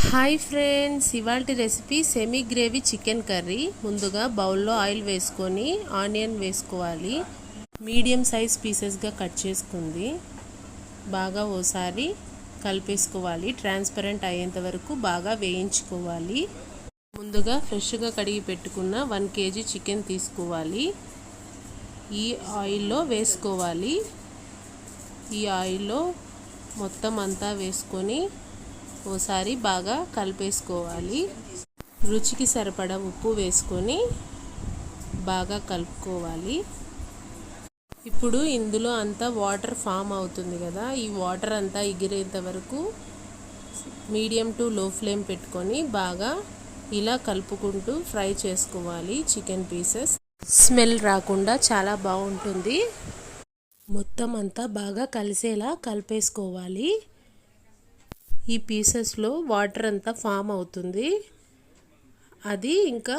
Hi friends, ఇవాల్టి recipe semi gravy chicken curry. ముందుగా బౌల్లో ఆయిల్ వేసుకొని ఆనియన్ వేసుకోవాలి. మీడియం సైజ్ పీసెస్గా కట్ చేసుకుంది. బాగా ఓసారి కలిపేసుకోవాలి. ట్రాన్స్పరెంట్ అయ్యేంత వరకు బాగా వేయించుకోవాలి. ముందుగా ఫ్రెష్గా కడిగి పెట్టుకున్న 1 kg చికెన్ తీసుకోవాలి. ఈ ఆయిల్లో వేసుకోవాలి. ఈ ఆయిల్లో మొత్తం అంతా వేసుకొని ఓసారి బాగా కలిపేసుకోవాలి. రుచికి సరిపడా ఉప్పు వేసుకొని బాగా కలుపుకోవాలి. ఇప్పుడు ఇందులో అంతా వాటర్ ఫామ్ అవుతుంది కదా, ఈ వాటర్ అంతా ఎగిరేంత వరకు మీడియం టు లో ఫ్లేమ్ పెట్టుకొని బాగా ఇలా కలుపుకుంటూ ఫ్రై చేసుకోవాలి. చికెన్ పీసెస్ స్మెల్ రాకుండా చాలా బాగుంటుంది. మొత్తం అంతా బాగా కలిసేలా కలిపేసుకోవాలి. ఈ పీసెస్లో వాటర్ అంతా ఫామ్ అవుతుంది. అది ఇంకా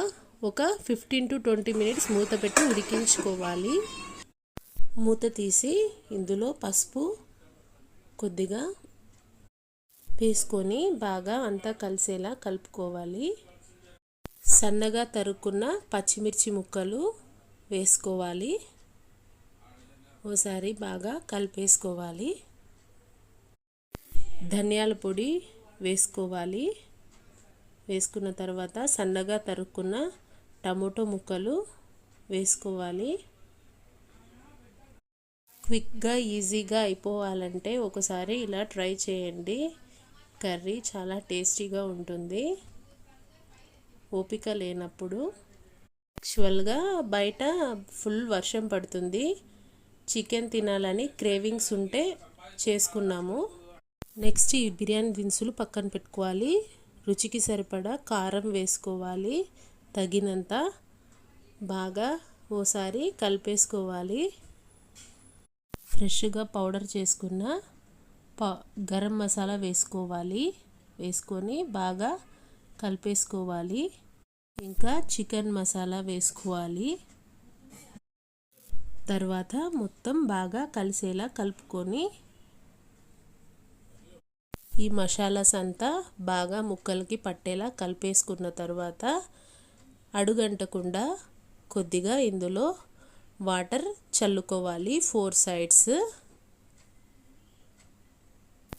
ఒక 15 to 20 minutes మూత పెట్టి ఉడికించుకోవాలి. మూత తీసి ఇందులో పసుపు కొద్దిగా వేసుకొని బాగా అంతా కలిసేలా కలుపుకోవాలి. సన్నగా తరుక్కున్న పచ్చిమిర్చి ముక్కలు వేసుకోవాలి. ఓసారి బాగా కలిపేసుకోవాలి. ధనియాల పొడి వేసుకోవాలి. వేసుకున్న తర్వాత సన్నగా తరుక్కున్న టమోటో ముక్కలు వేసుకోవాలి. క్విక్గా ఈజీగా అయిపోవాలంటే ఒకసారి ఇలా ట్రై చేయండి. కర్రీ చాలా టేస్టీగా ఉంటుంది. ఓపిక లేనప్పుడు. యాక్చువల్గా బయట ఫుల్ వర్షం పడుతుంది. చికెన్ తినాలని క్రేవింగ్స్ ఉంటే చేసుకున్నాము. నెక్స్ట్ ఈ బిర్యానీ దినుసులు పక్కన పెట్టుకోవాలి. రుచికి సరిపడా కారం వేసుకోవాలి. తగినంత బాగా ఓసారి కలిపేసుకోవాలి. ఫ్రెష్గా పౌడర్ చేసుకున్న గరం మసాలా వేసుకోవాలి. వేసుకొని బాగా కలిపేసుకోవాలి. ఇంకా చికెన్ మసాలా వేసుకోవాలి. తర్వాత మొత్తం బాగా కలిసేలా కలుపుకొని ఈ మసాలాస్ అంతా బాగా ముక్కలకి పట్టేలా కలిపేసుకున్న తర్వాత అడుగంటకుండా కొద్దిగా ఇందులో వాటర్ చల్లుకోవాలి. 4 sides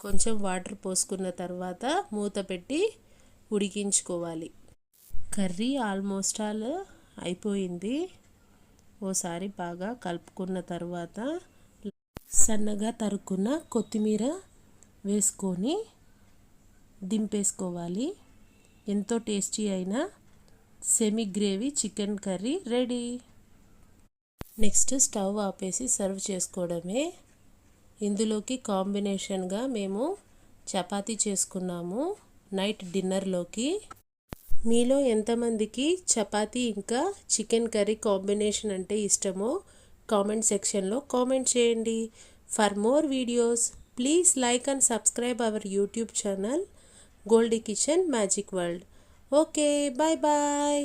కొంచెం వాటర్ పోసుకున్న తర్వాత మూత పెట్టి ఉడికించుకోవాలి. కర్రీ ఆల్మోస్ట్ ఆల్ అయిపోయింది. ఓసారి బాగా కలుపుకున్న తర్వాత సన్నగా తరుక్కున్న కొత్తిమీర వేసుకొని దింపేసుకోవాలి. ఎంతో టేస్టీ అయిన semi gravy chicken curry ready. Next stove ఆపేసి సర్వ్ చేసుకోవడమే. ఇందులోకి కాంబినేషన్గా మేము చపాతీ చేసుకున్నాము నైట్ డిన్నర్లోకి. మీలో ఎంతమందికి చపాతీ ఇంకా చికెన్ కర్రీ కాంబినేషన్ అంటే ఇష్టమో కామెంట్ సెక్షన్లో కామెంట్ చేయండి. For more videos please like and subscribe our YouTube channel Goldie Kitchen Magic World. Okay, bye bye.